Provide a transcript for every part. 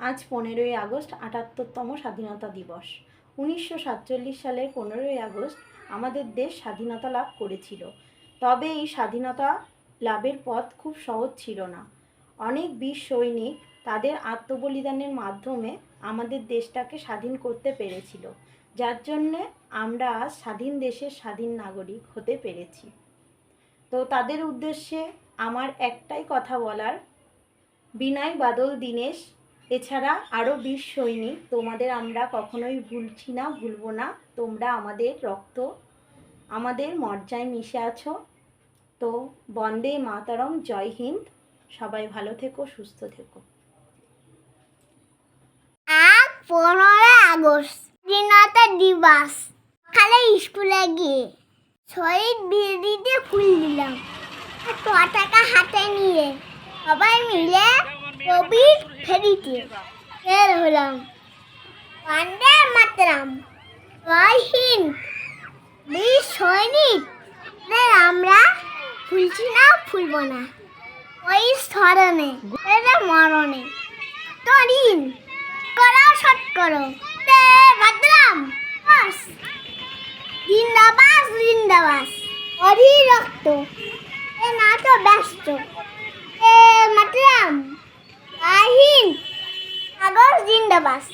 আজ 15ই আগস্ট ৭৮তম স্বাধীনতা দিবস। ১৯৪৭ সালের 15ই আগস্ট আমাদের দেশ স্বাধীনতা লাভ করেছিল। তবে এই স্বাধীনতা লাভের পথ খুব সহজ ছিল না। অনেক বীর সৈনিক তাদের আত্মবলিদানের মাধ্যমে আমাদের দেশটাকে স্বাধীন করতে পেরেছিল, যার জন্যে আমরা আজ স্বাধীন দেশের স্বাধীন নাগরিক হতে পেরেছি। তো তাদের উদ্দেশ্যে আমার একটাই কথা বলার, বিনয়, বাদল, দীনেশ এছাড়া আরও বীর সৈনিক, তোমাদের আমরা কখনোই ভুলছি না, ভুলবো না। তোমরা আমাদের রক্ত, আমাদের মজ্জায় মিশে আছো। তো বন্দে মাতরম, জয় হিন্দ। সবাই ভালো থেকো, সুস্থ থেকো। 15 আগস্ট স্বাধীনতা দিবস। সকালে স্কুলে গিয়ে শহীদ বেদিতে ফুল দিলাম, পতাকা হাতে নিয়ে সবাই মিলে কবির ফেরিতে বের হলাম। বন্দে মাতরম, জয় হিন্দ। বীর সৈনিক আমরা ভুলছি না, ভুলবো না। ওই স্মরণে মরণে তরিন করো শট করো মাতরম জিন্দাবাস জিন্দাবাস। হরি রক্ত এ না তো ব্যস্ত মাতরম জয় হিন্দ। আগস্ট জিন্দাবাস।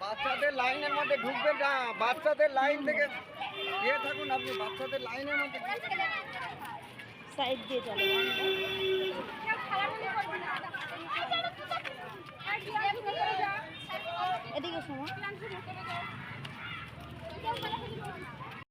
বাচ্চাদের লাইনের মধ্যে ঢুকবেন না, বাচ্চাদের লাইন থেকে দিয়ে থাকুন, আপনি বাচ্চাদের লাইনের মধ্যে সাইড দিয়ে চলো।